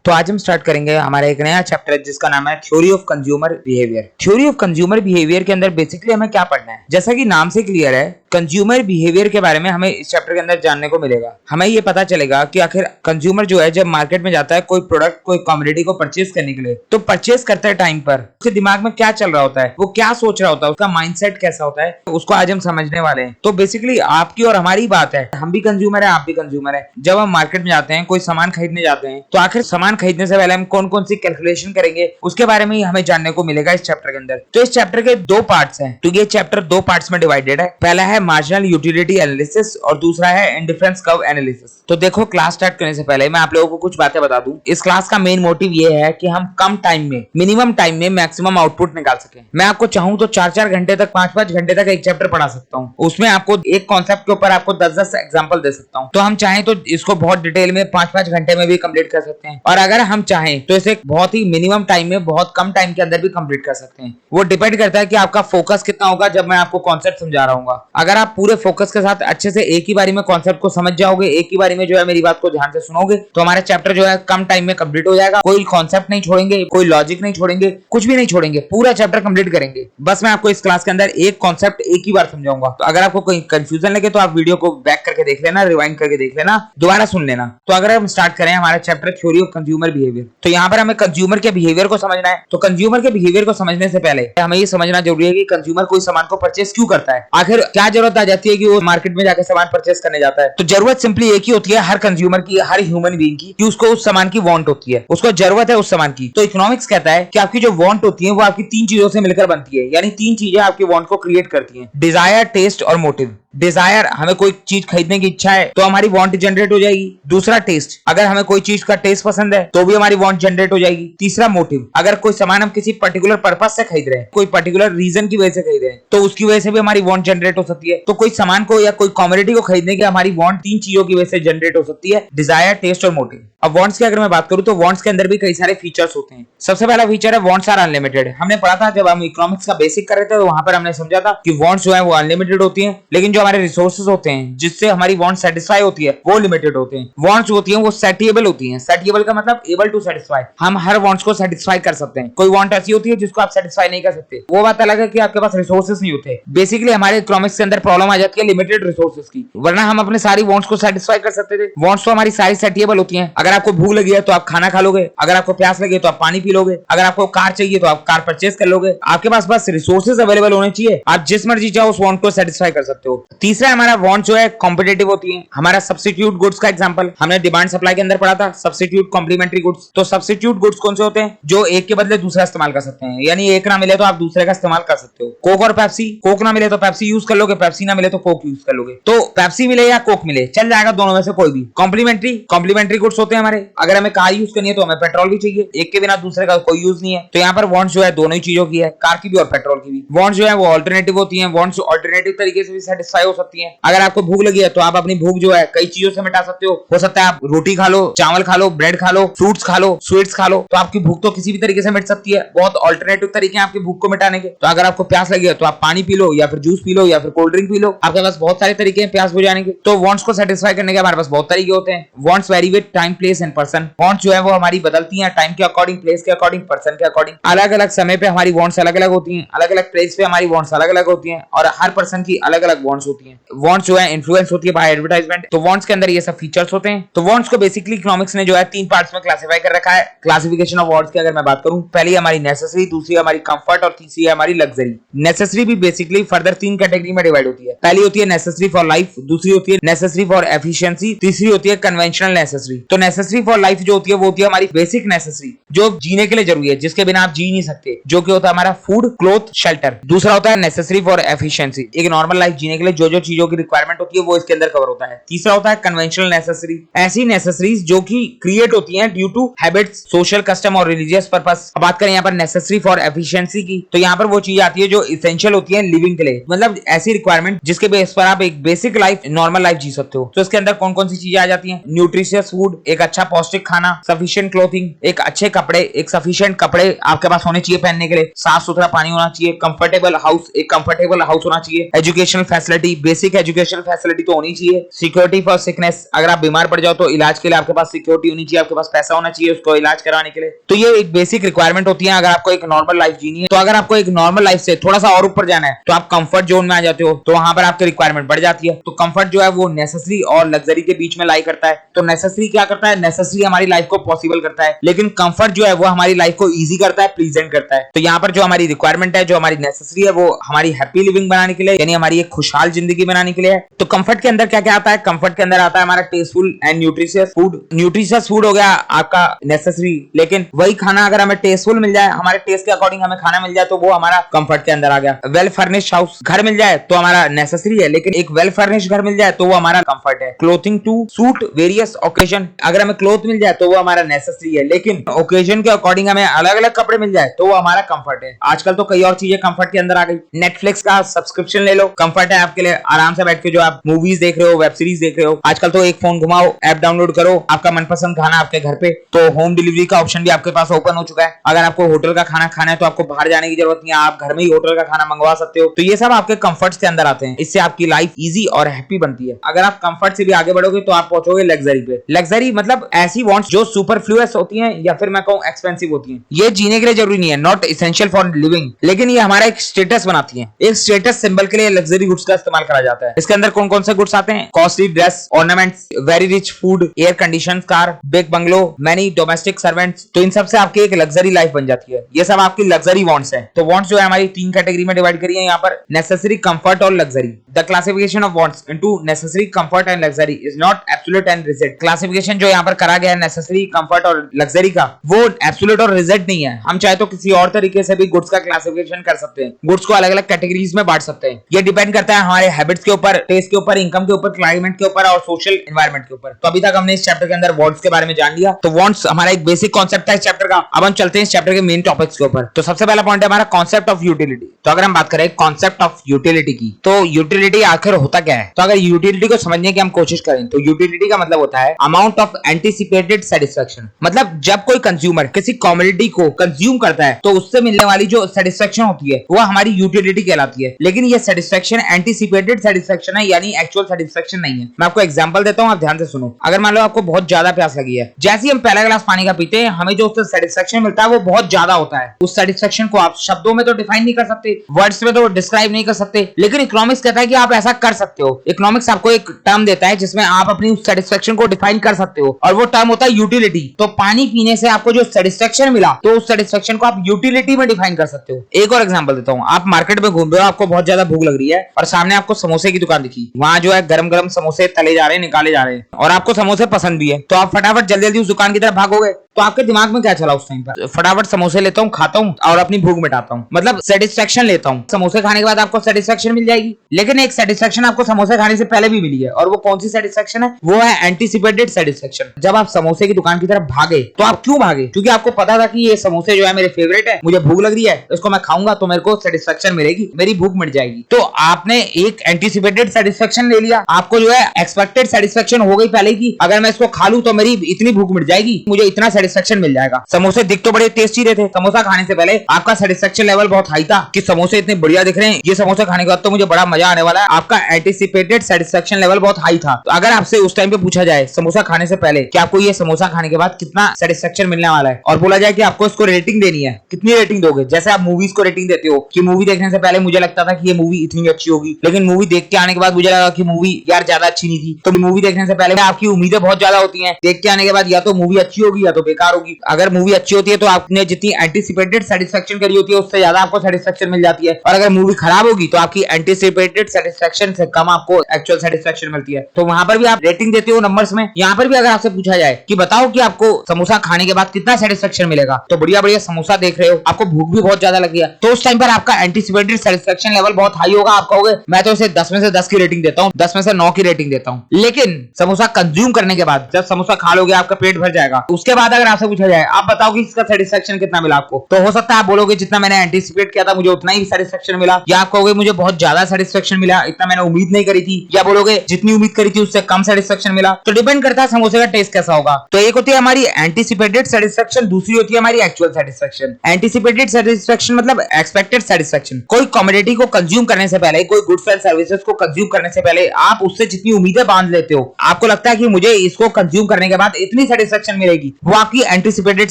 तो आज हम स्टार्ट करेंगे हमारा एक नया चैप्टर जिसका नाम है theory of consumer behaviour. Theory of consumer behaviour के अंदर बेसिकली हमें क्या पढ़ना है, जैसा कि नाम से क्लियर है, कंज्यूमर बिहेवियर के बारे में हमें इस चैप्टर के अंदर जानने को मिलेगा। हमें ये पता चलेगा कि आखिर कंज्यूमर जो है जब मार्केट में जाता है कोई प्रोडक्ट कोई कमोडिटी को परचेज करने के लिए, तो परचेज करते हैं टाइम पर उसके दिमाग में क्या चल रहा होता है, वो क्या सोच रहा होता है, उसका माइंडसेट कैसा होता है, उसको आज हम समझने वाले हैं। तो बेसिकली आपकी और हमारी बात है, हम भी कंज्यूमर है, आप भी कंज्यूमर है। जब हम मार्केट में जाते हैं, कोई सामान खरीदने जाते हैं, तो आखिर सामान खरीदने से पहले हम कौन कौन सी कैलकुलेशन करेंगे उसके बारे में ही हमें जानने को मिलेगा इस चैप्टर के अंदर। तो इस चैप्टर के दो पार्ट्स हैं, तो ये चैप्टर दो पार्ट्स में डिवाइडेड है। पहला है मार्जिनल यूटिलिटी एनालिसिस और दूसरा है इंडिफरेंस कर्व एनालिसिस। तो देखो, क्लास स्टार्ट करने से पहले मैं आप लोगों को कुछ बातें बता दूं। इस क्लास का मेन मोटिव ये है कि हम कम टाइम में, मिनिमम टाइम में मैक्सिमम आउटपुट निकाल सकें। मैं आपको चाहूं तो 4-4 घंटे तक, 5-5 घंटे तक एक चैप्टर पढ़ा सकता हूं। उसमें आपको एक कॉन्सेप्ट के ऊपर आपको 10-10 एग्जांपल दे सकता हूं। तो हम चाहें तो इसको बहुत डिटेल में 5-5 घंटे में भी कंप्लीट कर सकते हैं, और अगर हम चाहें तो इसे बहुत ही मिनिमम टाइम में, बहुत कम टाइम के अंदर भी कंप्लीट कर सकते हैं। वो डिपेंड करता है कि आपका फोकस कितना होगा जब मैं आपको कॉन्सेप्ट समझा रहा हूँ। अगर आप पूरे फोकस के साथ अच्छे से एक ही बारी में कॉन्सेप्ट को समझ जाओगे, एक ही बारी में जो है मेरी बात को ध्यान से सुनोगे, तो हमारा चैप्टर जो है कम टाइम में कंप्लीट हो जाएगा। कोई कॉन्सेप्ट नहीं छोड़ेंगे, कोई लॉजिक नहीं छोड़ेंगे, कुछ भी नहीं छोड़ेंगे, पूरा चैप्टर कंप्लीट करेंगे। बस मैं आपको इस क्लास के अंदर एक कॉन्सेप्ट एक ही बार समझाऊंगा। तो अगर आपको कोई कंफ्यूजन लगे तो आप वीडियो को बैक करके देख लेना, रिवाइंड करके देख लेना, दोबारा सुन लेना। तो अगर हम स्टार्ट करें हमारा chapter theory of consumer behaviour, तो यहाँ पर हमें कंज्यूमर के बिहेवियर को समझना है। तो कंज्यूमर के बिहेवियर को समझने से पहले हमें ये समझना जरूरी है कि कंज्यूमर कोई सामान को परचेस क्यों करता है, आखिर क्या जरूरत आ जाती है कि वो मार्केट में जाकर सामान परचेस करने जाता है। तो जरूरत सिंपली एक ही होती है हर कंज्यूमर की, हर ह्यूमन बीइंग की, कि उसको उस सामान की वांट होती है, उसको जरूरत है उस सामान की। तो इकोनॉमिक्स कहता है कि आपकी जो वांट होती है वो आपकी 3 चीजों से मिलकर बनती है, यानी 3 चीजें आपकी वांट को क्रिएट करती हैं: डिजायर, टेस्ट और मोटिव। डिजायर, हमें कोई चीज खरीदने की इच्छा है तो हमारी वांट जनरेट हो जाएगी। दूसरा टेस्ट, अगर हमें कोई चीज का टेस्ट पसंद है तो भी हमारी वांट जनरेट हो जाएगी। तीसरा मोटिव, अगर कोई सामान हम किसी पर्टिकुलर पर्पस से खरीद रहे हैं, कोई पर्टिकुलर रीजन की वजह से खरीद रहे हैं, तो उसकी वजह से भी हमारी वांट जनरेट हो सकती है। तो कोई सामान को या कोई कमोडिटी को खरीदने की हमारी वांट 3 चीजों की वजह से जनरेट हो सकती है: डिजायर, टेस्ट और मोटिव। अब वांट्स की अगर मैं बात करूं तो वांट्स के अंदर भी कई सारे फीचर्स होते हैं। सबसे पहला फीचर है वांट्स आर अनलिमिटेड। हमने पढ़ा था जब हम इकोनॉमिक्स का बेसिक कर रहे थे, तो वहां पर हमने समझा था कि वांट्स जो है वो अनलिमिटेड होती हैं, लेकिन जो हमारे रिसोर्सेज होते हैं जिससे हमारी वांट सेटिस्फाई होती है वो लिमिटेड होते हैं। वांट्स होती हैं वो सेटिएबल होती हैं। सेटिएबल का मतलब एबल टू सेटिस्फाई, हम हर वांट्स को सेटिस्फाई कर सकते हैं। कोई वांट ऐसी होती है जिसको आप सेटिस्फाई नहीं कर सकते, वो बात अलग है कि आपके पास रिसोर्सेज नहीं होते। बेसिकली हमारे इकोनॉमिक्स के अंदर प्रॉब्लम आ जाती है लिमिटेड रिसोर्सेज की, वरना हम अपने सारी वांट्स को सेटिस्फाई कर सकते थे। वांट्स तो हमारी सारी सेटिएबल होती हैं। अगर आपको भूख लगी है तो आप खाना खा लोगे, अगर आपको प्यास लगी है तो आप पानी पी लोगे, अगर आपको कार चाहिए तो आप कार परचेज कर लोगे। आपके पास बस रिसोर्सेज अवेलेबल होने चाहिए, आप जिस मर्जी चाहो उस वांट को सेटिस्फाई कर सकते हो। तीसरा हमारा वांट जो है कॉम्पिटिटिव होती है। हमारा सब्स्टिट्यूट गुड्स का एग्जांपल हमने डिमांड सप्लाई के अंदर पढ़ा था, सब्स्टिट्यूट कॉम्प्लीमेंट्री गुड्स। तो सब्स्टिट्यूट गुड्स कौन से होते हैं? जो एक के बदले दूसरा इस्तेमाल कर सकते हैं, यानी एक ना मिले तो आप दूसरे का इस्तेमाल कर सकते हो। कोक और पेप्सी, कोक ना मिले तो पेप्सी यूज कर लोगे, पेप्सी ना मिले तो कोक यूज कर लोगे। तो पेप्सी मिले या कोक मिले, चल जाएगा दोनों में से कोई भी। कॉम्प्लीमेंट्री गुड्स होते हैं हमारे, अगर हमें कार यूज करनी है तो हमें पेट्रोल भी चाहिए, एक के बिना दूसरे का कोई यूज नहीं है। तो यहाँ पर वांट्स जो है दोनों ही चीजों की है, कार की भी और पेट्रोल की भी। वांट्स जो है वो अल्टरनेटिव होती हैं, वांट्स अल्टरनेटिव तरीके से भी सेटिस्फाई हो सकती हैं। अगर आपको भूख लगी है तो आप अपनी भूख जो है कई चीजों से मिटा सकते हो सकता है आप रोटी खा लो, चावल खा लो, ब्रेड खा लो, फ्रूट्स खा लो, स्वीट्स खा लो, तो आपकी भूख तो किसी भी तरीके से मिट सकती है। बहुत अल्टरनेटिव तरीके हैं आपकी भूख को मिटाने के। तो अगर आपको प्यास लगी है तो आप पानी पी लो, या फिर जूस पी लो, या फिर कोल्ड ड्रिंक पी लो। आपके पास बहुत सारे तरीके हैं प्यास बुझाने के। तो वांट्स को सेटिस्फाई करने के हमारे पास बहुत तरीके होते हैं। Wants very with time, place and person. Wants जो है वो हमारी बदलती हैं टाइम के अकॉर्डिंग, प्लेस के अकॉर्डिंग, पर्सन के अकॉर्डिंग। अलग अलग समय पे हमारी वांट्स अलग अलग होती हैं, अलग अलग प्लेस पे हमारी वांट्स अलग अलग होती हैं, और हर पर्सन की अलग अलग वांट्स होती हैं। वांट्स जो है इन्फ्लुएंस होती है बाय एडवर्टाइजमेंट। तो वांट्स के अंदर ये सब फीचर्स होते हैं। तो वांट्स को बेसिकली इकोनॉमिक्स ने जो है 3 पार्ट्स में क्लासिफाई कर रखा है। क्लासिफिकेशन ऑफ वांट्स की अगर मैं बात करूं, पहली हमारी नेसेसरी, दूसरी हमारी कंफर्ट और तीसरी है हमारी लग्जरी। नेसेसरी भी बेसिकली फर्दर 3 कैटेगरी में डिवाइड होती है। पहली होती है नेसेसरी फॉर लाइफ, दूसरी होती है नेसेसरी फॉर एफिशिएंसी, तीसरी होती है कन्वेंशनल नेसेसरी। तो नेसेसरी फॉर लाइफ जो होती है वो होती है हमारी बेसिक नेसेसरी, जो जीने के लिए जरूरी है, जिसके बिना आप जी नहीं सकते, जो कि होता है हमारा फूड, क्लोथ, शेल्टर। दूसरा होता है नेसेसरी फॉर एफिशिएंसी, एक नॉर्मल लाइफ जीने के लिए जो जो चीजों की रिक्वायरमेंट होती है वो इसके अंदर कवर होता है। तीसरा होता है कन्वेंशनल नेसेसरी, ऐसी नेसेसरीज जो कि क्रिएट होती हैं due to habits, social custom और रिलीजियस पर्पस। बात करें यहाँ पर नेसेसरी फॉर एफिशिएंसी की, तो यहाँ पर वो चीज आती है जो इसेंशियल होती है लिविंग के लिए, मतलब ऐसी रिक्वायरमेंट जिसके बेस पर आप एक बेसिक लाइफ, नॉर्मल लाइफ जी सकते हो। तो इसके अंदर कौन कौन सी चीजें आ जाती हैं? न्यूट्रिशियस फूड, एक अच्छा पौष्टिक खाना, सफिशिएंट क्लोथिंग, एक अच्छे कपड़े, एक सफिशिएंट कपड़े आपके पास होने चाहिए पहनने के लिए, साफ सुथरा पानी होना चाहिए, कंफर्टेबल हाउस, एक कंफर्टेबल हाउस होना चाहिए, educational facility, basic educational facility तो होनी चाहिए, सिक्योरिटी फॉर सिकनेस, अगर आप बीमार पड़ जाओ तो इलाज के लिए आपके पास सिक्योरिटी होनी चाहिए, आपके पास पैसा होना चाहिए उसको इलाज कराने के लिए। तो ये एक बेसिक रिक्वायरमेंट होती है अगर आपको एक नॉर्मल लाइफ जीनी है। तो अगर आपको एक नॉर्मल लाइफ से थोड़ा सा और ऊपर जाना है तो आप कंफर्ट जोन में आ जाते हो, तो वहां पर आपकी रिक्वायरमेंट बढ़ जाती है। तो कंफर्ट जो है वो नेसेसरी और लग्जरी के बीच में लाई करता है। तो नेसेसरी क्या करता है? नेसेसरी हमारी लाइफ को पॉसिबल करता है, लेकिन कंफर्ट जो है वो हमारी लाइफ को इजी करता है, प्लीजेंट करता है। तो यहाँ पर जो हमारी रिक्वायरमेंट है, जो हमारी नेसेसरी है, वो हमारी हैप्पी लिविंग बनाने के लिए, यानी हमारी एक खुशहाल जिंदगी बनाने के लिए है। तो कंफर्ट के अंदर क्या क्या आता है? कंफर्ट के अंदर आता है हमारा tasteful and nutritious food. Nutritious food हो गया आपका नेसेसरी, लेकिन वही खाना अगर हमें टेस्टफुल मिल जाए, हमारे टेस्ट के अकॉर्डिंग हमें खाना मिल जाए, तो वो हमारा कंफर्ट के अंदर आ गया। वेल फर्निश्ड हाउस, घर मिल जाए तो हमारा नेसेसरी है, लेकिन एक वेल फर्निश्ड घर मिल जाए तो वो हमारा कंफर्ट है। Clothing to suit various occasion, अगर हमें क्लोथ मिल जाए तो वो हमारा नेसेसरी है, लेकिन ओकेजन के अकॉर्डिंग हमें अलग अलग कपड़े मिल जाए तो वो हमारा कंफर्ट है। आजकल तो कई और चीजें कंफर्ट के अंदर आ गई। नेटफ्लिक्स का सब्सक्रिप्शन ले लो, कंफर्ट है आपके लिए। आराम से बैठ के जो आप मूवीज देख रहे हो, वेब सीरीज देख रहे हो, आजकल तो एक फोन घुमाओ, ऐप डाउनलोड करो, आपका मनपसंद खाना आपके घर पे। तो होम डिलीवरी का ऑप्शन भी आपके पास ओपन हो चुका है। अगर आपको होटल का खाना खाना है तो आपको बाहर जाने की जरूरत नहीं है, आप घर में ही होटल का खाना मंगवा सकते हो। तो ये सब आपके कंफर्ट्स के अंदर आते हैं। इससे आपकी लाइफ इजी और हैप्पी बनती है। अगर आप कंफर्ट से भी आगे बढ़ोगे तो आप पहुंचोगे लग्जरी पे। लग्जरी मतलब ऐसी वांट्स जो सुपरफ्लुअस होती हैं या फिर मैं कहूं एक्सपेंसिव होती हैं। ये जीने के लिए जरूरी नहीं है, नॉट एसेंशियल फॉर लिविंग, लेकिन ये हमारा एक स्टेटस बनाती है। एक स्टेटस सिंबल के लिए लग्जरी गुड्स का इस्तेमाल करा जाता है। इसके अंदर कौन कौन से गुड्स आते हैं? Costly dress, ornaments, very rich food, air condition car, big bungalow, many domestic servants. तो इन सब से आपकी एक लग्जरी लाइफ बन जाती है। ये सब आपकी लग्जरी वांट्स है। तो वांट्स जो है हमारी 3 कैटेगरी में डिवाइड करी है यहाँ पर, नेसेसरी, कंफर्ट और luxury. The classification of wants into necessary, comfort and luxury is not absolute and rigid. Classification जो यहाँ पर करा गया है नेसेसरी, कंफर्ट और लग्जरी का, वो एब्सोल्यूट और रिजिड नहीं है। हम चाहे तो किसी और तरीके से भी गुड्स का क्लासिफिकेशन कर सकते हैं, गुड्स को अलग अलग कैटेगरीज में बांट सकते हैं। ये डिपेंड करता है हमारे हैबिट्स के ऊपर, टेस्ट के ऊपर, इनकम के ऊपर, क्लाइमेट के ऊपर और सोशल एनवायरनमेंट के ऊपर। तो अभी तक हमने इस चैप्टर के अंदर वांट्स के बारे में जान लिया। तो वांट्स हमारा एक बेसिक कॉन्सेप्ट है इस चैप्टर का। अब हम चलते हैं इस चैप्टर के मेन टॉपिक्स के ऊपर। तो सबसे पहला पॉइंट है हमारा कॉन्सेप्ट ऑफ यूटिलिटी। तो अगर हम बात करें कॉन्सेप्ट ऑफ यूटिलिटी की, तो यूटिलिटी आखिर होता क्या है? तो अगर यूटिलिटी को समझने की हम कोशिश करें तो यूटिलिटी का मतलब होता है अमाउंट ऑफ एंटीसिपेटेड सेटिस्फेक्शन। मतलब जब कोई कंज्यूमर किसी कमोडिटी को कंज्यूम करता है तो उससे मिलने वाली जो सेटिस्फेक्शन होती है वो हमारी यूटिलिटी कहलाती है। लेकिन ये सेटिस्फेक्शन एंटीसिपेटेड सेटिस्फेक्शन है, यानी एक्चुअल सेटिस्फेक्शन नहीं है। मैं आपको एग्जांपल देता हूं, आप ध्यान से सुनो। अगर मान लो आपको बहुत ज्यादा प्यास लगी है, जैसे ही हम पहला गिलास पानी का पीते हैं हमें जो उससे सेटिस्फेक्शन मिलता है वो बहुत ज्यादा होता है। उस सेटिस्फेक्शन को आप शब्दों में तो डिफाइन नहीं कर सकते, वर्ड्स में तो डिस्क्राइब नहीं कर सकते, लेकिन इकोनॉमिक्स कहता है कि आप ऐसा कर सकते हो। इकोनॉमिक्स आपको एक टर्म देता है जिसमें आप अपनी उस सेटिस्फेक्शन को डिफाइन कर सकते हो, और वो टर्म होता है यूटिलिटी। तो पानी पीने से आपको जो सेटिस्फेक्शन मिला, तो उस सेटिस्फेक्शन को आप यूटिलिटी में डिफाइन कर सकते हो। एक और एग्जांपल देता हूं, आप मार्केट में घूम रहे हो, आपको बहुत ज्यादा भूख लग रही है और सामने आपको समोसे की दुकान दिखी। वहां जो है गरम गरम समोसे तले जा रहे हैं, निकाले जा रहे हैं, और आपको समोसे पसंद भी है। तो आप फटाफट जल्दी जल्दी उस दुकान की तरफ भागोगे। तो आपके दिमाग में क्या चला उस टाइम पर? फटाफट समोसे लेता हूं, खाता हूं और अपनी भूख मिटाता हूं, मतलब सेटिस्फेक्शन लेता हूं। समोसे खाने के बाद आपको सेटिस्फेक्शन मिल जाएगी, लेकिन एक सेटिस्फेक्शन आपको समोसे खाने से पहले भी मिली है, और वो कौन सी सेटिस्फेक्शन है? वो है एंटीसिपेटेड सेटिस्फेक्शन। जब आप समोसे की दुकान की तरफ भागे तो आप क्यों भागे? क्योंकि आपको पता था कि ये समोसे जो है मेरे फेवरेट है, मुझे भूख लग रही है, इसको मैं खाऊंगा तो मेरे को सेटिस्फेक्शन मिलेगी, मेरी भूख मिट जाएगी। तो आपने एक एंटीसिपेटेड सेटिस्फेक्शन ले लिया। आपको जो है एक्सपेक्टेड सेटिस्फेक्शन हो गई पहले की, अगर मैं इसको खा लूं तो मेरी इतनी भूख मिट जाएगी, मुझे इतना सेटिस्फेक्शन मिल जाएगा। समोसे दिख तो बड़े टेस्टी रहे थे, समोसा खाने से पहले आपका सेटिस्फेक्शन लेवल बहुत हाई था कि समोसे इतने बढ़िया दिख रहे हैं, ये समोसा खाने के बाद तो मुझे बड़ा मजा आने वाला है। आपका एंटीसिपेटेड सेटिस्फेक्शन लेवल बहुत हाई था। तो अगर आपसे उस टाइम पे पूछा जाए समोसा खाने से पहले कि आपको ये समोसा खाने के बाद कितना सेटिस्फेक्शन मिलने वाला है, और बोला जाए कि आपको इसको रेटिंग देनी है, कितनी रेटिंग दोगे? जैसे आप मूवीज को रेटिंग देते हो कि मूवी देखने से पहले मुझे लगता था कि ये मूवी इतनी अच्छी होगी, लेकिन मूवी देख के आने के बाद मुझे लगा कि मूवी यार ज्यादा अच्छी नहीं थी। तो मूवी देखने से पहले आपकी उम्मीदें बहुत ज्यादा होती हैं, देख के आने के बाद या तो मूवी अच्छी होगी या तो बेकार होगी। अगर मूवी अच्छी होती है तो आपने जितनी एंटीसिपेटेड सेटिस्फेक्शन करी होती है उससे ज्यादा आपको सेटिस्फेक्शन मिल जाती है, और अगर मूवी खराब होगी तो आपकी एंटीसिपेटेड सेटिस्फेक्शन से कम आपको एक्चुअल सेटिस्फेक्शन मिलती है। तो वहां पर भी आप रेटिंग देते हो नंबर्स में। यहाँ पर भी अगर आपसे पूछा जाए कि बताओ कि आपको समोसा खाने के बाद कितना सेटिस्फेक्शन मिलेगा, तो बढ़िया बढ़िया समोसा देख रहे हो, आपको भूख भी बहुत ज्यादा लगी है, तो उस टाइम पर आपका एंटीसिपेटेड सेटिस्फेक्शन लेवल बहुत हाई होगा। आप कहोगे मैं तो इसे 10 में से 10 की रेटिंग देता हूँ, 10 में से 9 की रेटिंग देता हूँ। लेकिन समोसा कंज्यूम करने के बाद, जब समोसा खा लोगे आपका पेट भर जाएगा, उसके बाद अगर आपसे पूछा जाए आप बताओ कि इसका सेटिस्फेक्शन कितना मिला आपको, तो हो सकता है आप बोलोगे जितना मैंने एंटीसिपेट किया था मुझे उतना ही सेटिस्फेक्शन मिला, या आप कहोगे मुझे बहुत ज्यादा सेटिस्फेक्शन मिला, इतना मैंने उम्मीद नहीं करी थी, या बोलोगे जितनी उम्मीद करी थी उससे कम सेटिस्फेक्शन मिला। तो डिपेंड करता है समोसे का टेस्ट कैसा होगा। तो एक होती है हमारी एंटीसिपेटेड सेटिस्फेक्शन, दूसरी होती है हमारी एक्चुअल सेटिस्फेक्शन। एंटीसिपेटेड सेटिस्फेक्शन मतलब एक्सपेक्टेड सेटिस्फेक्शन। कोई कमोडिटी को कंज्यूम करने से पहले, कोई गुड्स एंड सर्विसेज को कंज्यूम करने से पहले आप उससे जितनी उम्मीदें बांध लेते हो, आपको लगता है कि मुझे इसको कंज्यूम करने के बाद इतनी सेटिस्फेक्शन मिलेगी वो आपकी एंटीसिपेटेड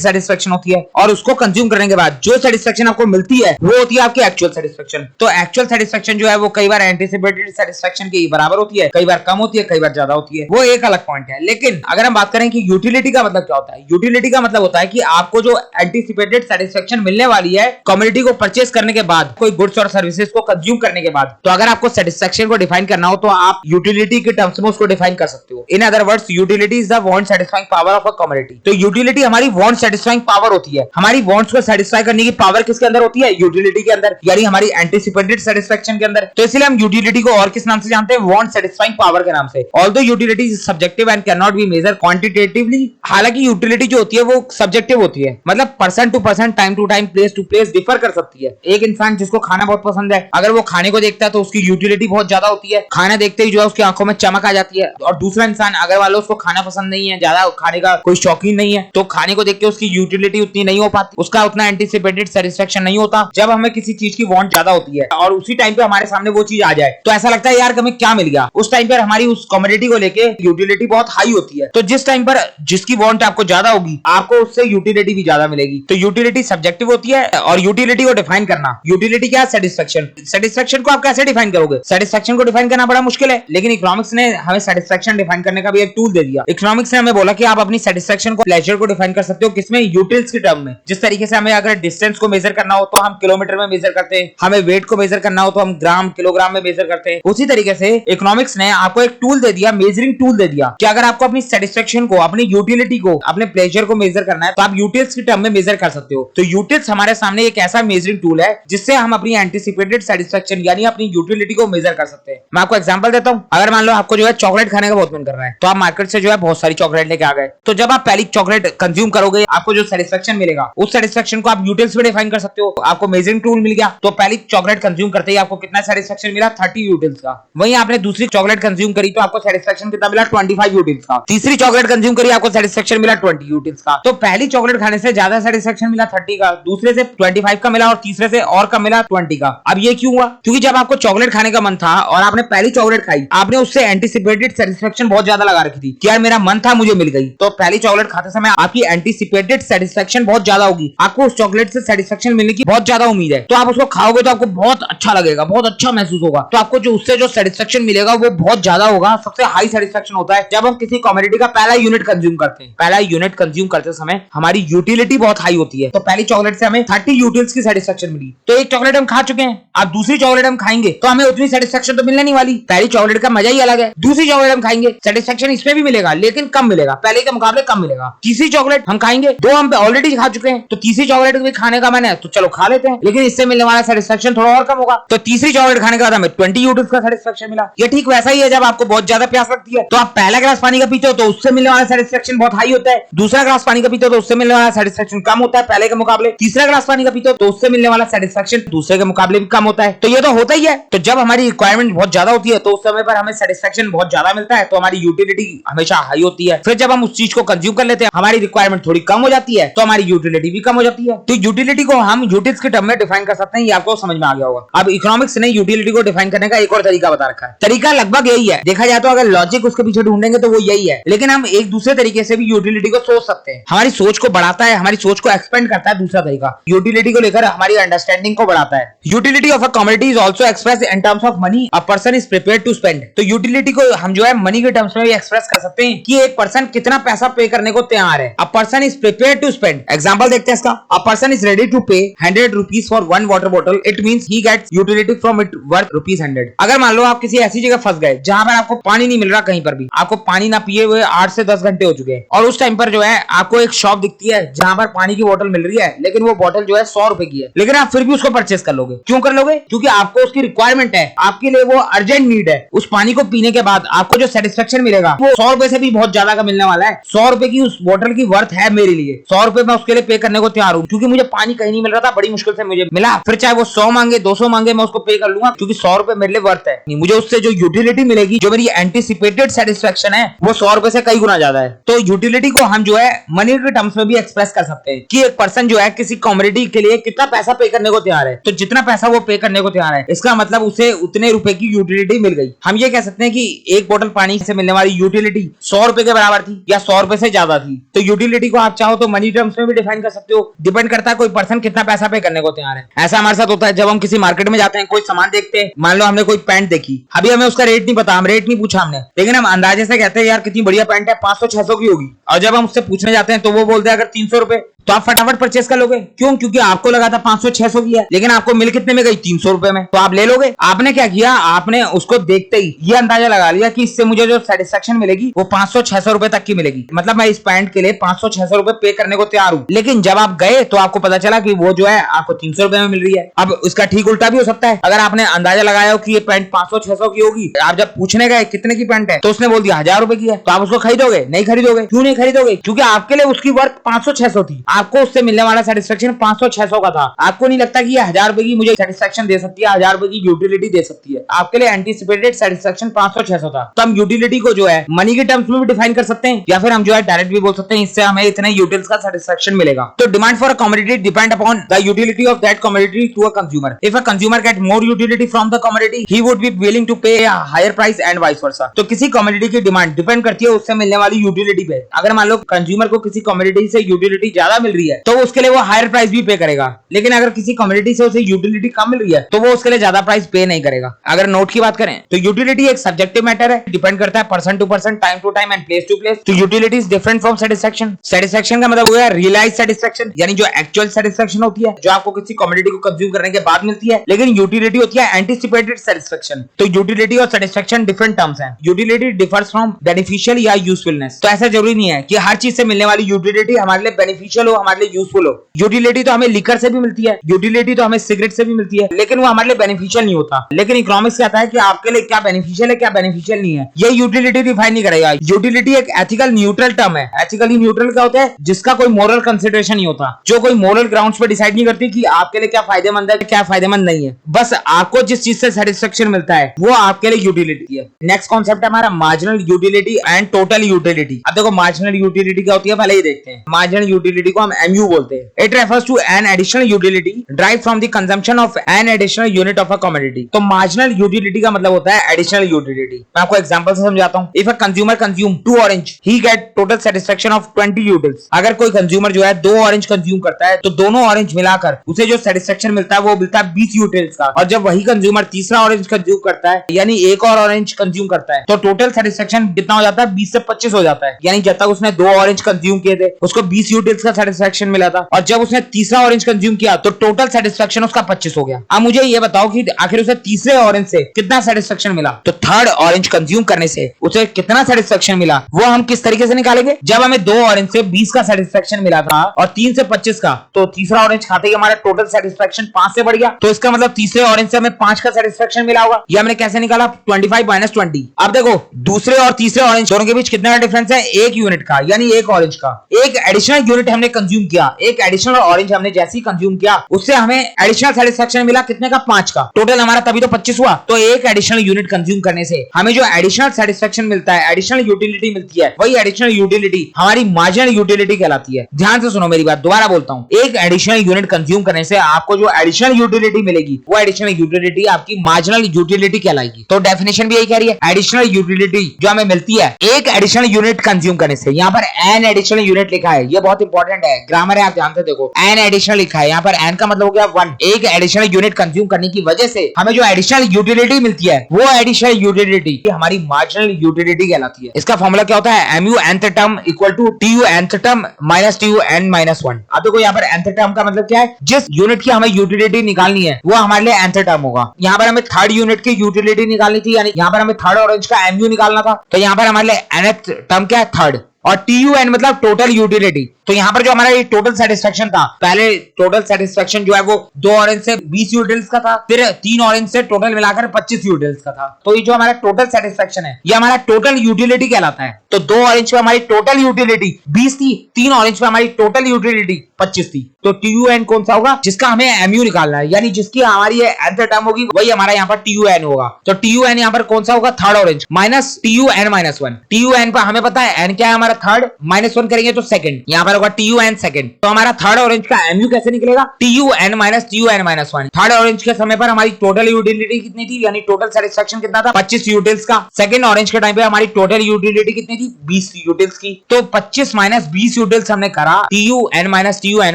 सेटिस्फेक्शन होती है, और उसको कंज्यूम करने के बाद जो सेटिस्फेक्शन आपको मिलती है वो होती है आपकी एक्चुअल सेटिस्फेक्शन। तो एक्चुअल सेटिस्फेक्शन जो है वो कई बार एंटीसिपेटेड सेटिस्फेक्शन के बराबर होती है, कई बार कम होती है, कई बार ज्यादा होती है, वो एक अलग पॉइंट है। लेकिन अगर हम बात करें कि यूटिलिटी का मतलब क्या होता है, यूटिलिटी का मतलब होता है कि आपको जो एंटीसिपेटेड सेटिस्फेक्शन मिलने वाली है कमोडिटी को परचेस करने के बाद, कोई गुड्स और सर्विसेज को कंज्यूम करने के बाद। तो अगर आपको सेटिस्फेक्शन को डिफाइन करना हो तो आप यूटिलिटी के टर्म्स में उसको डिफाइन कर सकते हो। In other words, utility is the want satisfying power of a commodity. तो यूटिलिटी हमारी वांट सेटिस्फाइंग पावर होती है। हमारी वांट्स को सेटिस्फाई करने की पावर किसके अंदर होती है? यूटिलिटी के अंदर, यानी हमारी एंटीसिपेटेड सेटिस्फेक्शन के अंदर। तो इसलिए हम यूटिलिटी को और किस नाम से जानते हैं? वांट सेटिस्फाइंग पावर के नाम से। Although utility is subjective and can not be measure quantitatively, हालांकि यूटिलिटी जो होती है वो सब्जेक्टिव होती है, मतलब person to person, time to time, place to place differ कर सकती है। एक इंसान जिसको खाना बहुत पसंद है, अगर वो खाने को देखता है तो उसकी यूटिलिटी बहुत ज्यादा होती है, खाना देखते ही जो है उसकी आंखों में चमक आ जाती है। और दूसरा इंसान अगर मान लो उसको खाना पसंद नहीं है, ज्यादा खाने का कोई शौकीन नहीं है, तो खाने को देख के उसकी यूटिलिटी उतनी नहीं हो पाती, उसका उतना एंटीसिपेटेड सेटिस्फेक्शन नहीं होता। जब हमें किसी चीज की वांट ज्यादा होती है और उसी टाइम पे हमारे सामने वो चीज आ जाए तो ऐसा लगता है यार हमें क्या मिल गया, उस टाइम पर हमारी उस कमोडिटी को लेके यूटिलिटी बहुत हाई होती है। तो जिस टाइम पर जिसकी वांट आपको ज्यादा होगी आपको उससे यूटिलिटी भी ज्यादा मिलेगी। तो यूटिलिटी सब्जेक्टिव होती है। और यूटिलिटी को डिफाइन करना, यूटिलिटी क्या है? सेटिस्फेक्शन। सेटिस्फेक्शन को आप कैसे डिफाइन करोगे? सेटिस्फेक्शन को डिफाइन करना बड़ा मुश्किल है, लेकिन इकोनॉमिक्स ने हमें सेटिस्फेक्शन डिफाइन करने का भी एक टूल दे दिया। इकोनॉमिक्स ने हमें बोला कि आप अपनी सेटिस्फेक्शन को, प्लेजर को डिफाइन कर सकते हो किसमें? यूटिल्स के टर्म में। जिस तरीके से हमें अगर डिस्टेंस को मेजर करना हो तो हम किलोमीटर में मेजर करते हैं, हमें वेट को मेजर करना हो तो हम ग्राम, किलोग्राम में मेजर करते हैं। उसी तरीके से इकोनॉमिक्स ने आपको एक टूल दे दिया, मेजरिंग टूल दे दिया, कि अगर आपको अपनी सेटिस्फेक्शन को, अपनी यूटिलिटी को, अपने प्लेजर को मेजर करना है तो आप यूटिल्स के टर्म में मेजर कर सकते हो। तो यूटिल्स हमारे सामने एक ऐसा मेजरिंग टूल है जिससे हम अपनी एंटीसिपेटेड सेटिस्फेक्शन यानी अपनी यूटिलिटी को मेजर कर सकते हैं। मैं आपको एग्जांपल देता हूं। अगर मान लो आपको जो है चॉकलेट खाने का बहुत मन कर रहा है, तो आप मार्केट से जो है बहुत सारी चॉकलेट लेके आ गए। तो जब आप पहली चॉकलेट कंज्यूम करोगे आपको जो सेटिस्फेक्शन मिलेगा उस सेटिस्फेक्शन को आप यूटिल्स में डिफाइन कर सकते हो। आपको मेजरिंग टूल मिल गया, तो पहली चॉकलेट कंज्यूम करते ही आपको कितना सेटिस्फेक्शन मिला? 30 यूटिल्स का। वहीं आपने दूसरी चॉकलेट कंज्यूम करी तो आपको सेटिस्फेक्शन कितना मिला? 25 यूटिल्स का। तीसरी चॉकलेट कंज्यूम करी, आपको सेटिस्फेक्शन मिला 20 यूटिल्स का। तो पहली चॉकलेट खाने से ज्यादा सेटिस्फेक्शन मिला 30 का, दूसरे से 25 का मिला और तीसरे से और कम मिला 20 का। अब ये क्यों हुआ? क्योंकि जब आपको चॉकलेट खाने का मन था और आपने पहली चॉकलेट खाई, आपने उससे एंटीसिपेटेड सेटिस्फेक्शन बहुत ज्यादा लगा रखी थी कि यार मेरा मन था, मुझे मिल गई। तो पहली चॉकलेट खाते समय आपकी एंटीसिपेटेड सेटिस्फेक्शन बहुत ज्यादा होगी, आपको उस चॉकलेट से सेटिस्फेक्शन मिलने की बहुत ज्यादा उम्मीद है, तो आप उसको खाओगे तो आपको बहुत अच्छा लगेगा, बहुत अच्छा महसूस होगा। तो आपको जो उससे जो सेटिस्फेक्शन मिलेगा वो बहुत ज्यादा होगा। सबसे हाई सेटिस्फेक्शन होता है जब हम किसी कमोडिटी का पहला यूनिट कंज्यूम करते हैं। पहला यूनिट कंज्यूम करते समय हमारी यूटिलिटी बहुत हाई होती है। तो पहली चॉकलेट से हमें 30 यूटिल्स की सेटिस्फेक्शन मिली, तो एक चॉकलेट हम खा चुके हैं। अब दूसरी चॉकलेट हम खाएंगे तो हमें उतनी सेटिस्फेक्शन तो मिलने नहीं वाली। पहली चॉकलेट का मजा ही अलग है। दूसरी चॉकलेट हम खाएंगे, सेटिस्फेक्शन इसमें भी मिलेगा लेकिन कम मिलेगा, पहले के मुकाबले कम मिलेगा। तीसरी चॉकलेट हम खाएंगे, दो हम ऑलरेडी खा चुके हैं, तो तीसरी चॉकलेट भी खाने का मन है तो चलो खा लेते हैं, लेकिन इससे मिलने वाला सेटिस्फेक्शन थोड़ा और कम होगा। तो तीसरी चॉकलेट खाने के बाद हमें 20 यूटिल्स का सेटिस्फेक्शन मिला। ये ठीक वैसा ही है जब आपको बहुत ज्यादा प्यास लगती है तो आप पहला ग्लास पानी का पीते हो तो उससे मिलने वाला सेटिस्फेक्शन बहुत हाई होता है। दूसरा ग्लास पानी का पीते हो तो उससे मिलने वाला सेटिस्फेक्शन कम होता है पहले के मुकाबले। तीसरा ग्लास पानी का पीते हो तो उससे मिलने वाला सेटिस्फेक्शन दूसरे के मुकाबले भी कम होता है। तो ये तो होता ही है। तो जब हमारी रिक्वायरमेंट बहुत ज्यादा होती है तो उस समय पर हमें सेटिस्फेक्शन बहुत ज्यादा मिलता है, तो हमारी यूटिलिटी हमेशा हाई होती है। फिर जब हम उस चीज को कंज्यूम कर लेते हैं हमारी रिक्वायरमेंट थोड़ी कम हो जाती है तो हमारी यूटिलिटी भी कम हो जाती है। तो यूटिलिटी को हम यूटिल्स के टर्म में डिफाइन कर सकते हैं, ये आपको समझ में आ गया होगा। अब इकोनॉमिक्स ने यूटिलिटी को डिफाइन करने का एक और तरीका बता रखा है। तरीका लगभग यही है, देखा जाए तो अगर लॉजिक उसके पीछे ढूंढेंगे तो वो यही है, लेकिन हम एक दूसरे तरीके से भी यूटिलिटी को सोच सकते हैं। हमारी सोच को बढ़ाता है, हमारी सोच को एक्सपेंड करता है। दूसरा तरीका यूटिलिटी को लेकर हमारी अंडरस्टैंडिंग को बढ़ाता है। Utility of a commodity is also expressed in terms of money a person is prepared to spend. तो यूटिलिटी को हम जो है मनी के टर्म्स में भी एक्सप्रेस कर सकते हैं कि एक पर्सन कितना पैसा पे करने को तैयार है। A person is prepared to spend. Example देखते हैं इसका। A person is ready to pay 100 rupees for one water bottle, it means he gets utility from it worth ₹100। अगर मान लो आप किसी ऐसी जगह फंस गए जहां पर आपको पानी नहीं मिल रहा, कहीं पर भी आपको पानी ना पिए हुए 8 से 10 घंटे हो चुके हैं, और उस टाइम पर जो है आपको एक शॉप दिखती है जहां पर पानी की बोतल मिल रही है, लेकिन वो बोतल जो है 100 रुपए की है, लेकिन आप फिर भी उसको परचेस कर लोगे। क्यों कर लोगे? क्योंकि आपको उसकी रिक्वायरमेंट है, आपके लिए वो अर्जेंट नीड है। उस पानी को पीने के बाद आपको जो सेटिस्फेक्शन मिलेगा वो 100 रुपए से भी बहुत ज्यादा का मिलने वाला है। 100 रुपए की उस बोतल की वर्थ है मेरे लिए, 100 रुपए मैं उसके लिए पे करने को तैयार हूँ, क्योंकि मुझे पानी कहीं नहीं मिल रहा था, बड़ी मुश्किल से मुझे मिला। फिर चाहे वो 100 मांगे 200 मांगे मैं उसको पे कर लूंगा, क्योंकि 100 रुपए मेरे लिए वर्थ है। मुझे उससे जो यूटिलिटी मिलेगी, जो मेरी एंटीसिपेटेड सेटिस्फेक्शन है, वो 100 रुपए से कई गुना ज्यादा है। तो यूटिलिटी को हम जो है मनी के टर्म्स में भी एक्सप्रेस कर सकते हैं कि एक पर्सन जो है किसी कमोडिटी के लिए कितना पैसा पे करने को तैयार है। तो जितना पैसा वो पे करने को तैयार है इसका मतलब उसे उतने रुपए की यूटिलिटी मिल गई। हम ये कह सकते हैं कि एक बोतल पानी से मिलने वाली यूटिलिटी 100 रुपए के बराबर थी, या 100 रुपए से ज्यादा थी। तो यूटिलिटी को आप चाहो तो मनी टर्म्स में भी डिफाइन कर सकते हो, डिपेंड करता है कोई पर्सन कितना पैसा पे करने को तैयार है। ऐसा हमारे साथ होता है जब हम किसी मार्केट में जाते हैं, कोई सामान देखते हैं, मान लो हमने कोई पैंट देखी, अभी हमें उसका रेट नहीं पता, हम रेट नहीं पूछा हमने, लेकिन हम अंदाजे से कहते हैं यार कितनी बढ़िया पैंट है, 500-600 की होगी। और जब हम उससे पूछने जाते हैं तो वो बोलते हैं अगर 300 रुपए, तो आप फटाफट परचेस कर लोगे। क्यों? क्योंकि आपको लगा था 500-600 की है, लेकिन आपको मिल कितने में गई? 300 रुपए में, तो आप ले लोगे। आपने क्या किया, आपने उसको देखते ही ये अंदाजा लगा लिया कि इससे मुझे जो सेटिस्फेक्शन मिलेगी वो 500-600 रुपए तक की मिलेगी, मतलब मैं इस पैंट के लिए 500-600 रुपए पे करने को तैयार हूँ। लेकिन जब आप गए तो आपको पता चला कि वो जो है आपको 300 रुपए में मिल रही है। अब उसका ठीक उल्टा भी हो सकता है, अगर आपने अंदाजा लगाया हो कि ये पैंट 500-600 की होगी, आप जब पूछने गए कितने की पैंट है तो उसने बोल दिया 1000 रुपए की है, तो आप उसको खरीदोगे? नहीं खरीदोगे। क्यों नहीं खरीदोगे? क्योंकि आपके लिए उसकी वर्थ 500-600 थी, आपको उससे मिलने वाला सेटिस्फेक्शन 500-600 का था। आपको नहीं लगता कि ये 1000 रुपए की मुझे सेटिस्फेक्शन दे सकती है, 1000 रुपए की यूटिलिटी दे सकती है। आपके लिए एंटीसिपेटेड सेटिस्फेक्शन 500-600 था। तो हम यूटिलिटी को जो है मनी के टर्म्स में भी डिफाइन कर सकते हैं, या फिर हम जो है डायरेक्ट भी बोल सकते हैं इससे हमें इतने यूटिल्स का सेटिस्फेक्शन मिलेगा। तो demand for a commodity depend upon the utility of that commodity to a consumer. If a consumer get more utility from the commodity, he would be willing to pay a higher price and vice versa. तो किसी commodity की demand depend करती है उससे मिलने वाली utility पे। अगर मान लो कंज्यूमर को किसी कमोडिटी से यूटिलिटी ज्यादा मिल रही है तो उसके लिए वो हायर प्राइस भी पे करेगा, लेकिन अगर किसी कमोडिटी से उसे यूटिलिटी कम मिल रही है तो वो उसके लिए ज्यादा प्राइस पे नहीं करेगा। अगर नोट की बात करें तो यूटिलिटी एक सब्जेक्टिव मैटर है, डिपेंड करता है person to person, time to time and place to place. तो utility is different from satisfaction. Satisfaction का मतलब हुआ है रियलाइज सेटिस्फेक्शन, यानी जो एक्चुअल सेटिस्फेक्शन होती है, जो आपको किसी कमोडिटी को कंज्यूम करने के बाद मिलती है। लेकिन यूटिलिटी होती है एंटीसिपेटेड सेटिस्फेक्शन। तो यूटिलिटी और सेटिस्फेक्शन डिफरेंट टर्म्स हैं। यूटिलिटी डिफर्स फ्रॉम बेनिफिशियल या यूजफुलनेस। तो ऐसा जरूरी नहीं है कि हर चीज से मिलने वाली यूटिलिटी हमारे लिए बेनिफिशियल हो, हमारे लिए यूजफुल हो। यूटिलिटी तो हमें लिकर से भी मिलती है, यूटिलिटी तो हमें सिगरेट से भी मिलती है, लेकिन वो हमारे लिए बेनिफिशियल नहीं होता। लेकिन इकोनॉमिक्स कहता है कि आपके लिए क्या बेनिफिशियल है, क्या बेनिफिशियल नहीं है, ये यूटिलिटी डिफाइन नहीं करेगा। यूटिलिटी एक एथिकल न्यूट्रल टर्म है। एथिकली न्यूट्रल क्या होता है? जिसका कोई मोरल कंसिडरेशन नहीं होता, जो कोई मोरल ग्राउंड्स पे डिसाइड नहीं करती कि आपके लिए क्या फायदेमंद है, क्या फायदेमंद नहीं है। बस आपको जिस चीज से सेटिस्फेक्शन मिलता है वो आपके लिए यूटिलिटी है। नेक्स्ट कॉन्सेप्ट है हमारा marginal utility and total utility. अब देखो मार्जिनल यूटिलिटी क्या होती है पहले ही देखते हैं। मार्जिनल यूटिलिटी को हम MU बोलते हैं। It refers to an additional utility drive from the consumption of an additional unit of a commodity. तो मार्जिनल यूटिलिटी का मतलब होता है एडिशनल यूटिलिटी। मैं आपको एग्जांपल से समझाता हूं। If a consumer consume 2 orange, he get total satisfaction of 20 utils. अगर कोई कंज्यूमर जो है 2 ऑरेंज कंज्यूम करता है तो दोनों ऑरेंज मिलाकर उसे जो सेटिस्फेक्शन मिलता है वो मिलता है 20 यूटिल्स का। और जब वही कंज्यूमर तीसरा ऑरेंज कंज्यूम करता है, यानी एक और ऑरेंज कंज्यूम करता है, तो टोटल सेटिस्फेक्शन कितना हो जाता है? 20 से 25 हो जाता है। यानी जब तक उसने 2 ऑरेंज कंज्यूम किए थे उसको 20 यूटिल्स का सेटिस्फेक्शन मिला था, और जब उसने तीसरा ऑरेंज कंज्यूम किया तो टोटल सेटिस्फेक्शन उसका 25 हो गया। अब मुझे ये बताओ कि आखिर उसे तीसरे ऑरेंज से कितना सेटिस्फेक्शन मिला? तो थर्ड ऑरेंज कंज्यूम करने से उसे कितना सेटिस्फेक्शन मिला वो हम किस तरीके से निकालेंगे? जब हमें 2 ऑरेंज से 20 का सेटिस्फेक्शन मिला था और 3 से 25 का, तो तीसरा ऑरेंज खाते ही हमारा टोटल सेटिस्फेक्शन 5 से बढ़ गया। तो इसका मतलब तीसरे ऑरेंज से हमें 5 का सेटिस्फेक्शन मिला होगा। ये हमने कैसे निकाला? 25 माइनस 20। अब देखो दूसरे और तीसरे ऑरेंज दोनों के बीच कितना डिफरेंस है? 1 यूनिट का, यानी 1 ऑरेंज का। एक एडिशनल यूनिट हमने कंज्यूम किया, एक एडिशनल ऑरेंज हमने जैसे ही कंज्यूम किया उससे हमें एडिशनल सेटिस्फेक्शन मिला कितने का? 5 का। टोटल हमारा तभी तो 25 हुआ। तो एक एडिशनल यूनिट कंज्यूम करने से हमें जो एडिशनल सेटिस्फेक्शन मिलता है, एडिशनल यूटिलिटी मिलती है, वही एडिशनल यूटिलिटी हमारी मार्जिनल यूटिलिटी कहलाती है। ध्यान से सुनो मेरी बात, दोबारा बोलता हूं। एक एडिशनल यूनिट कंज्यूम करने से आपको जो एडिशनल यूटिलिटी मिलेगी वो एडिशनल यूटिलिटी आपकी मार्जिनल यूटिलिटी कहलाएगी। तो डेफिनेशन भी यही कह रही है, एडिशनल यूटिलिटी जो हमें मिलती है एक एडिशनल यूनिट कंज्यूम करने से। यहाँ पर एन एडिशनल यूनिट लिखा है, ये बहुत इंपॉर्टेंट है, ग्रामर है, आप ध्यान से देखो। एन एडिशनल लिखा है, यहाँ पर एन का मतलब हो गया 1। एक एडिशनल यूनिट कंज्यूम करने की वजह से हमें जो एडिशनल यूटिलिटी मिलती है वो एडिशनल यूटिलिटी हमारी मार्जिनल यूटिलिटी कहलाती है। इसका फॉर्मूला क्या होता है? MU nth term equal to TU nth term minus TU n minus 1। अब देखो यहाँ पर nth टर्म का मतलब क्या है? जिस यूनिट की हमें यूटिलिटी निकालनी है वो हमारे लिए nth टर्म होगा। यहाँ पर हमें थर्ड यूनिट की यूटिलिटी निकालनी थी, यानी यहाँ पर हमें थर्ड ऑरेंज का MU निकालना था, तो यहाँ पर हमारे लिए nth टर्म क्या है? थर्ड। और TUN मतलब टोटल यूटिलिटी। तो यहाँ पर जो हमारा ये टोटल सेटिस्फेक्शन था, पहले टोटल सेटिस्फेक्शन जो है वो 2 ऑरेंज से 20 यूटिल्स का था, फिर 3 ऑरेंज से टोटल मिलाकर 25 यूटिल्स का था। तो ये जो हमारा टोटल सेटिस्फेक्शन है ये हमारा टोटल यूटिलिटी कहलाता है। तो 2 ऑरेंज पे हमारी टोटल यूटिलिटी 20 थी, 3 ऑरेंज पे हमारी टोटल यूटिलिटी 25 थी। तो TUN कौन सा होगा? जिसका हमें MU निकालना है, यानी जिसकी हमारी nth टर्म होगी वही हमारा यहाँ पर TUN होगा। तो TUN यहाँ पर कौन सा होगा? Third orange minus TUN minus 1। TUN पर हमें पता है n क्या है हमारा थर्ड, -1 करेंगे तो सेकंड, यहाँ पर होगा TUN सेकंड। तो हमारा थर्ड ऑरेंज का MU कैसे निकलेगा? TUN minus TUN minus 1। Third orange के समय पर हमारी टोटल यूटिलिटी कितनी थी, यानी टोटल सेटिस्फेक्शन कितना था? 25 यूटिल्स का। सेकंड ऑरेंज के टाइम पे हमारी टोटल यूटिलिटी कितनी थी? 20 यूटिल्स की। तो 25 माइनस 20 यूटिल्स हमने करा, TUN माइनस TUN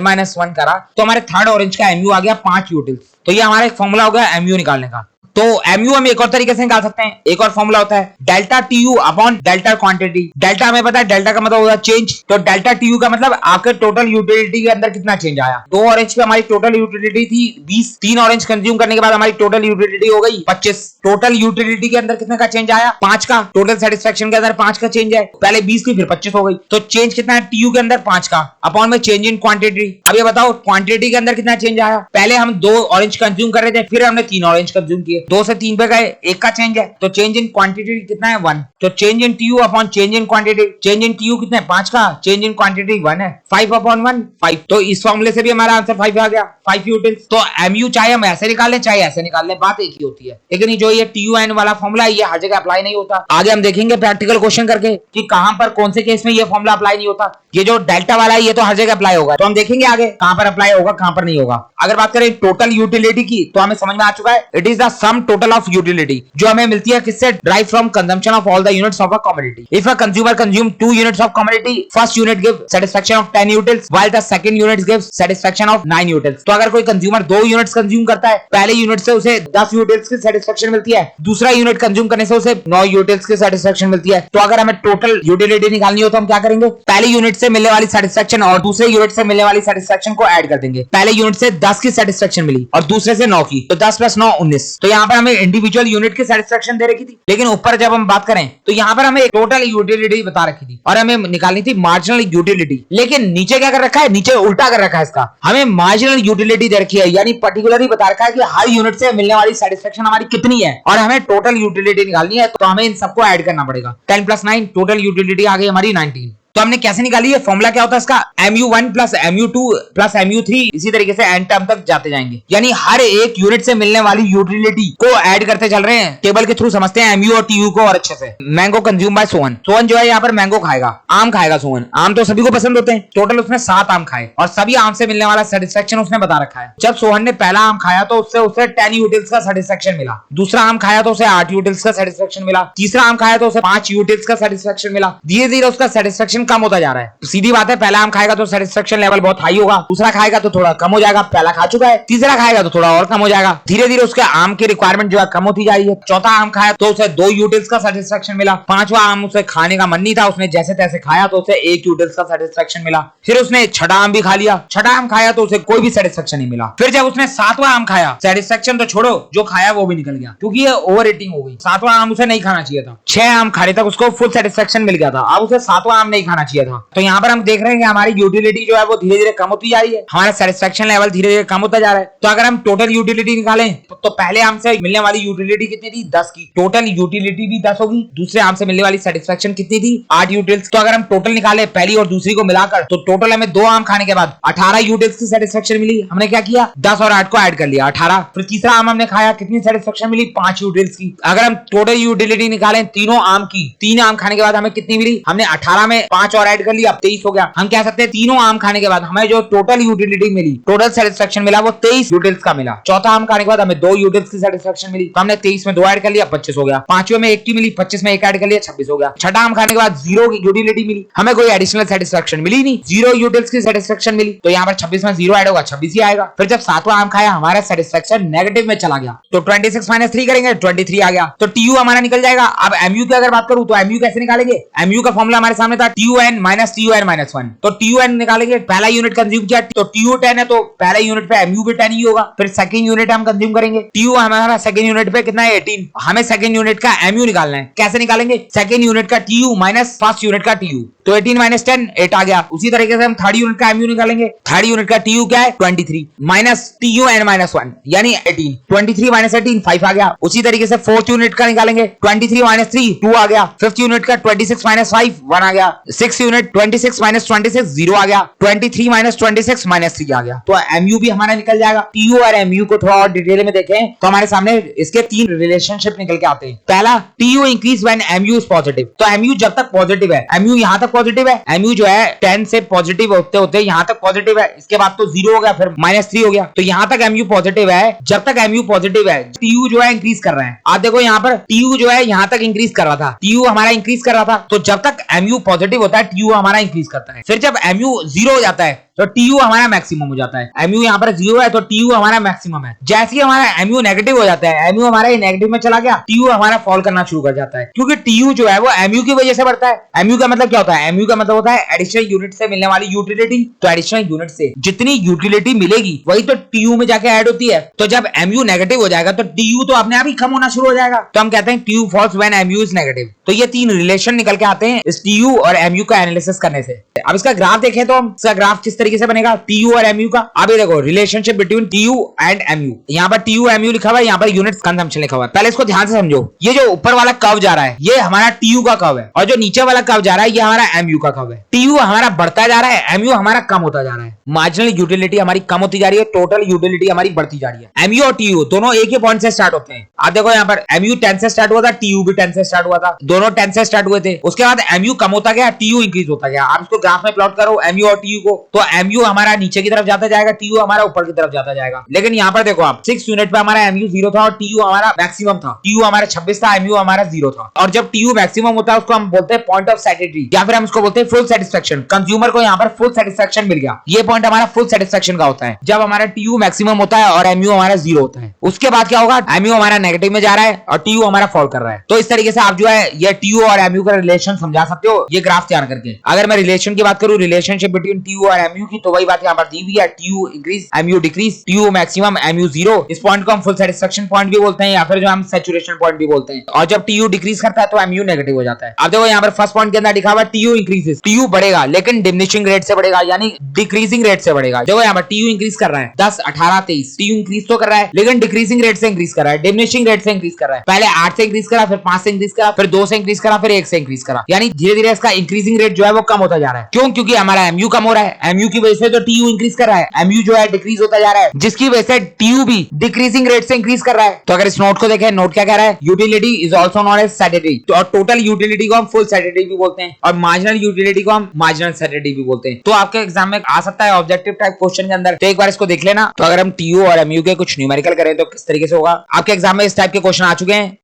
माइनस 1 करा, तो हमारे थर्ड ऑरेंज का MU आ गया 5 यूटिल्स। तो ये हमारा एक फॉर्मूला हो गया MU निकालने का। तो MU हम एक और तरीके से निकाल सकते हैं। एक और फॉर्मूला होता है delta TU upon delta quantity. Delta हमें पता है, डेल्टा का मतलब होता है चेंज, तो डेल्टा TU का मतलब आपके टोटल यूटिलिटी के अंदर कितना चेंज आया। 2 ऑरेंज पे हमारी टोटल यूटिलिटी थी 20, 3 ऑरेंज कंज्यूम करने के बाद हमारी टोटल यूटिलिटी हो गई 25। टोटल यूटिलिटी के अंदर कितने का चेंज आया? 5 का। टोटल सेटिस्फेक्शन के अंदर 5 का चेंज है, पहले 20 थी फिर 25 हो गई। तो चेंज कितना है TU के अंदर? 5 का, अपॉन में चेंज इन क्वांटिटी। अब ये बताओ क्वांटिटी के अंदर कितना चेंज आया? पहले हम 2 ऑरेंज कंज्यूम कर रहे थे, फिर हमने 3 ऑरेंज कंज्यूम किए, 2 से 3 पे गए, 1 का चेंज है, तो चेंज इन क्वांटिटी कितना है? 1। तो change in TU upon change in quantity, change in TU कितना है? 5 का, चेंज इन क्वांटिटी 1 है, 5 अपॉन 1 5। तो इस फॉर्मूले से भी हमारा आंसर 5 आ गया, 5 यूटिल्स। तो MU चाहे हम ऐसे निकाल लें चाहे ऐसे निकाल लें, बात एक ही होती है। लेकिन जो ये TUN वाला फॉर्मूला है ये हर जगह अप्लाई नहीं होता। आगे हम देखेंगे प्रैक्टिकल क्वेश्चन करके कि कहां पर कौन से केस में ये फॉर्मूला अप्लाई नहीं होता। ये जो डेल्टा वाला है ये तो हर जगह अप्लाई होगा, तो हम देखेंगे आगे कहां पर अप्लाई होगा कहां पर नहीं होगा। अगर बात करें टोटल यूटिलिटी की तो हमें समझ में आ चुका है, it is the sum total of utility, जो हमें मिलती है किससे? Drive from consumption of all the units of a commodity. If a consumer consume 2 units of commodity, first unit give satisfaction of 10 utils while the second unit give satisfaction of 9 utils. तो अगर कोई consumer 2 units consume करता है, पहले unit से उसे 10 utils की satisfaction मिलती है, दूसरा यूनिट कंज्यूम करने से उसे 9 यूटिल्स की सेटिस्फेक्शन मिलती है। तो अगर हमें टोटल यूटिलिटी निकालनी हो तो हम क्या करेंगे? पहले यूनिट से मिलने वाली सेटिस्फेक्शन और दूसरे यूनिट से मिलने वाली सेटिस्फेक्शन को ऐड कर देंगे। पहले यूनिट से 10 की सेटिस्फेक्शन मिली और दूसरे से 9 की, तो 10 प्लस 9 19। तो यहाँ पर हमें इंडिविजुअल यूनिट की सेटिस्फेक्शन दे रखी थी, लेकिन ऊपर जब हम बात करें तो यहाँ पर हमें टोटल यूटिलिटी बता रखी थी और हमें निकालनी थी मार्जिनल यूटिलिटी। लेकिन नीचे क्या कर रखा है? नीचे उल्टा कर रखा है इसका, हमें मार्जिनल यूटिलिटी दे रखी है, यानी पर्टिकुलरली बता रखा है कि हर यूनिट से मिलने वाली सेटिस्फेक्शन हमारी कितनी है और हमें टोटल यूटिलिटी निकालनी है, तो हमें इन सबको ऐड करना पड़ेगा। 10 प्लस 9 टोटल यूटिलिटी आ गई हमारी 19। तो हमने कैसे निकाली है? फॉर्मूला क्या होता है इसका? MU1 plus MU2 plus MU3, इसी तरीके से एंड टर्म तक जाते जाएंगे, यानी हर एक यूनिट से मिलने वाली यूटिलिटी को ऐड करते चल रहे हैं। टेबल के थ्रू समझते हैं MU और TU को और अच्छे से। Mango consume by Sohan. Sohan जो है यहाँ पर मैंगो खाएगा, आम खाएगा सोहन। आम तो सभी को पसंद होते हैं, टोटल उसने 7 आम खाए और सभी आम से मिलने वाला सेटिस्फेक्शन उसने बता रखा है। जब सोहन ने पहला आम खाया तो उससे उसे 10 यूटिल्स का सेटिस्फेक्शन मिला, दूसरा आम खाया तो उसे 8 यूटिल्स का सेटिस्फेक्शन मिला, तीसरा आम खाया तो उसे 5 यूटिल्स का सेटिस्फेक्शन मिला। धीरे धीरे उसका सेटिस्फेक्शन कम होता जा रहा है। सीधी बात है, पहला आम खाएगा तो सेटिस्फेक्शन लेवल बहुत हाई होगा, दूसरा खाएगा तो थोड़ा कम हो जाएगा, पहला खा चुका है, तीसरा खाएगा तो थोड़ा और कम हो जाएगा। धीरे धीरे उसके आम की रिक्वायरमेंट जो है कम होती जा रही है। चौथा आम खाया तो उसे 2 यूटिल्स का सेटिस्फेक्शन मिला, पांचवा आम उसे खाने का मन नहीं था, उसने जैसे तैसे खाया तो उसे 1 यूटिल्स का सेटिस्फेक्शन मिला। फिर उसने छठा आम भी खा लिया, छठा आम खाया तो उसे कोई भी सेटिस्फेक्शन नहीं मिला। फिर जब उसने 7वां आम खाया, सेटिस्फेक्शन तो छोड़ो, जो खाया वो भी निकल गया क्योंकि ये ओवर ईटिंग हो गई। 7वां आम उसे नहीं खाना चाहिए था। 6 आम खाने तक उसको फुल सेटिस्फेक्शन मिल गया था, अब उसे 7वां आम नहीं खाना चाहिए था। तो यहाँ पर हम देख रहे हैं हमारी यूटिलिटी जो है वो धीरे धीरे कम होती जा रही है, हमारा सेटिस्फेक्शन लेवल धीरे धीरे कम होता जा रहा है। तो अगर हम टोटल यूटिलिटी निकालें तो पहले आम से मिलने वाली यूटिलिटी कितनी थी? 10 की। टोटल यूटिलिटी भी 10 होगी। दूसरे आम से मिलने वाली सेटिस्फेक्शन कितनी थी? 8 यूटिल्स। तो अगर हम टोटल निकाले पहली और दूसरी को मिलाकर तो टोटल हमें 2 आम खाने के बाद 18 यूटिल्स की सेटिस्फेक्शन मिली। हमने क्या किया? 10 और 8 को ऐड कर लिया, 18। फिर तीसरा आम हमने खाया, कितनी सेटिस्फेक्शन मिली? 5 यूटिल्स की। अगर हम टोटल यूटिलिटी निकालें तीनों आम की, 3 आम खाने के बाद हमें कितनी मिली? हमने 18 में 5 और ऐड कर लिया, अब 23 हो गया। हम कह सकते हैं तीनों आम खाने के बाद हमें जो टोटल यूटिलिटी मिली, टोटल सेटिस्फेक्शन मिला वो 23 यूटिल्स का मिला। चौथा आम खाने के बाद हमें 2 यूटिल्स की सेटिस्फेक्शन मिली, तो हमने 23 में 2 ऐड कर लिया, 25 हो गया। पांचवें में 1 मिली, 25 में 1 ऐड कर लिया, 26 हो गया। छठा आम खाने के बाद 0 की यूटिलिटी मिली, हमें कोई एडिशनल सेटिस्फेक्शन मिली नहीं, 0 यूटिल्स की सेटिस्फेक्शन मिली, तो यहाँ पर 26 में 0 ऐड होगा, 26 ही आएगा। फिर जब 7वां आम खाया हमारा सेटिस्फेक्शन नेगेटिव में चला गया, तो 26 माइनस 3 करेंगे, 23 आ गया। तो TU हमारा निकल जाएगा। अब MU की अगर बात करूं तो MU कैसे निकालेंगे? MU का फॉर्मूला हमारे सामने था TUN माइनस TUN माइनस 1। तो TUN निकालेंगे, पहला यूनिट कंज्यूम किया तो TU 10 है, तो पहले यूनिट पे MU भी 10 ही होगा। फिर सेकंड यूनिट हम कंज्यूम करेंगे, TU हमारा सेकंड यूनिट पे कितना है? 18। हमें सेकंड यूनिट का MU निकालना है। कैसे निकालेंगे? सेकंड यूनिट का TU माइनस फर्स्ट यूनिट का TU, तो 18 माइनस 10 8 आ गया। उसी तरीके से हम थर्ड यूनिट का MU निकालेंगे। थर्ड यूनिट का TU क्या है? 23 माइनस TUN माइनस 1 यानी 18। 23 माइनस 18 5 आ गया। उसी तरीके से फोर्थ यूनिट का निकालेंगे, 23 माइनस 3 2 आ गया। फिफ्थ यूनिट का 26 माइनस 5 1 आ गया। 6 यूनिट 26 माइनस 26 0 आ गया, 23 माइनस 26 माइनस 3 आ गया। तो एमयू भी हमारा निकल जाएगा। टीयू और एमयू को थोड़ा और डिटेल में देखें तो हमारे सामने इसके 3 रिलेशनशिप निकल के आते हैं। पहला, TU increase when MU is positive. तो एमयू जब तक पॉजिटिव है, एमयू यहां तक पॉजिटिव है, एमयू जो है 10 से पॉजिटिव होते होते यहां तक पॉजिटिव है, इसके बाद तो 0 हो गया, फिर -3 हो गया। तो यहां तक एमयू पॉजिटिव है, जब तक एमयू पॉजिटिव है टीयू जो है इंक्रीज कर रहे हैं। आप देखो यहां पर टीयू जो है यहां तक इंक्रीज कर रहा था, टीयू हमारा इंक्रीज कर रहा था। तो जब तक एमयू पॉजिटिव होता है टीयू हमारा इंक्रीज करता है। फिर जब एमयू 0 हो जाता है तो टीयू हमारा मैक्सिमम हो जाता है। एमयू यहाँ पर 0 है तो टीयू हमारा मैक्सिमम है। जैसे ही हमारा एमयू नेगेटिव हो जाता है, एमयू हमारा नेगेटिव में चला गया, टीयू हमारा फॉल करना शुरू कर जाता है, क्योंकि टीयू जो है वो एमयू की वजह से बढ़ता है। एमयू का मतलब क्या होता है? एमयू का मतलब होता है एडिशनल यूनिट से मिलने वाली यूटिलिटी। तो एडिशनल यूनिट से जितनी यूटिलिटी मिलेगी वही तो टीयू में जाके ऐड होती है। तो जब एमयू नेगेटिव हो जाएगा तो टीयू तो अपने आप ही कम होना शुरू हो जाएगा। तो हम कहते हैं TU falls when MU is negative. तो ये 3 रिलेशन निकल के आते हैं इस टीयू और एमयू का एनालिसिस करने से। अब इसका ग्राफ देखें तो हम इसका ग्राफ किस तरीके से बनेगा टीयू और एमयू का। अभी देखो relationship between TU and MU, यहाँ पर टीयू एमयू लिखा हुआ है, यहाँ पर यूनिट्स कंजम्पशन लिखा हुआ है। पहले इसको ध्यान से समझो, ये जो ऊपर वाला कर्व जा रहा है ये हमारा टीयू का कर्व है, और जो नीचे वाला कर्व जा रहा है ये हमारा एमयू का कर्व है। टीयू हमारा बढ़ता जा रहा है, एमयू हमारा कम होता जा रहा है। मार्जिनल यूटिलिटी हमारी कम होती जा रही है, टोटल यूटिलिटी हमारी बढ़ती जा रही है। एमयू और टीयू दोनों एक ही पॉइंट से स्टार्ट होते हैं। आप देखो यहाँ पर एमयू 10 से स्टार्ट हुआ था, टीयू भी 10 से स्टार्ट हुआ था, दोनों 10 से स्टार्ट हुए थे। उसके बाद एमयू कम होता गया, टीयू इंक्रीज होता गया। आप इसको ग्राफ में प्लॉट करो एमयू और टीयू को, तो एमयू हमारा नीचे की तरफ जाता जाएगा, टीयू हमारा ऊपर की तरफ जाता जाएगा। लेकिन यहाँ पर देखो आप 6 यूनिट पे हमारा एमयू 0 था और टीयू हमारा मैक्सिमम था। टीयू हमारा 26 था, एमयू हमारा 0 था। और जब टीयू मैक्सिमम होता है उसको हम बोलते हैं पॉइंट ऑफ सैटिस्फैक्शन, या फिर हम उसको बोलते हैं फुल सैटिस्फैक्शन। कंज्यूमर को यहाँ पर फुल सैटिस्फैक्शन मिल गया, ये पॉइंट हमारा फुल सैटिस्फैक्शन का होता है जब हमारा टीयू मैक्सिमम होता है और एमयू हमारा 0 होता है। उसके बाद क्या होगा, एमयू हमारा नेगेटिव में जा रहा है और टीयू हमारा फॉल कर रहा है। तो इस तरीके से आप जो है ये टीयू और एमयू का रिलेशन समझा सकते हो ये ग्राफ तैयार करके। अगर मैं रिलेशन की बात करूं, रिलेशनशिप बिटवीन टीयू और एमयू की, तो वही बात यहाँ पर दी हुई है, TU increase MU decrease, TU maximum MU 0। इस पॉइंट को हम फुल सैटिस्फैक्शन पॉइंट भी बोलते हैं या फिर जो हम सैचुरेशन पॉइंट भी बोलते हैं। और जब टीयू डिक्रीज करता है तो एमयू नेगेटिव हो जाता है। अब देखो यहाँ पर फर्स्ट पॉइंट के अंदर लिखा हुआ है टीयू इंक्रीजेस, टीयू बढ़ेगा लेकिन डिमिनिशिंग रेट से बढ़ेगा, यानी डिक्रीजिंग रेट से बढ़ेगा। देखो यहाँ पर टीयू इंक्रीज कर रहा है 10, 18, 23, टीयू इंक्रीज तो कर रहा है लेकिन डिक्रीजिंग रेट से इंक्रीज कर रहा है, डिमिनिशिंग रेट से इंक्रीज कर रहा है। पहले 8 से इंक्रीज करा, फिर 5 से इंक्रीज करा, फिर 2 से इंक्रीज करा, फिर 1 से इंक्रीज करा, यानी धीरे धीरे इसका इंक्रीजिंग रेट जो है वो कम होता जा रहा है। क्यों? क्योंकि हमारा एमयू कम हो रहा है, एमयू की वजह से तो टीयू इंक्रीज कर रहा है, एमयू जो है डिक्रीज होता जा रहा है, जिसकी वजह से टीयू भी डिक्रीजिंग रेट से इंक्रीज कर रहा है। तो अगर इस नोट को देखें, नोट क्या कह रहा है, utility is also known as satisfactory. तो और टोटल यूटिलिटी को हम फुल सैटिस्फैक्टरी भी बोलते हैं और मार्जिनल यूटिलिटी को हम मार्जिनल सैटिस्फैक्टरी भी बोलते हैं। तो आपके एग्जाम में आ सकता है ऑब्जेक्टिव टाइप क्वेश्चन के अंदर, तो एक बार इसको देख लेना। तो अगर हम टीयू और एमयू के कुछ न्यूमेरिकल करें तो किस तरीके से होगा, आपके एग्जाम में इस टाइप के क्वेश्चन आ चुके हैं।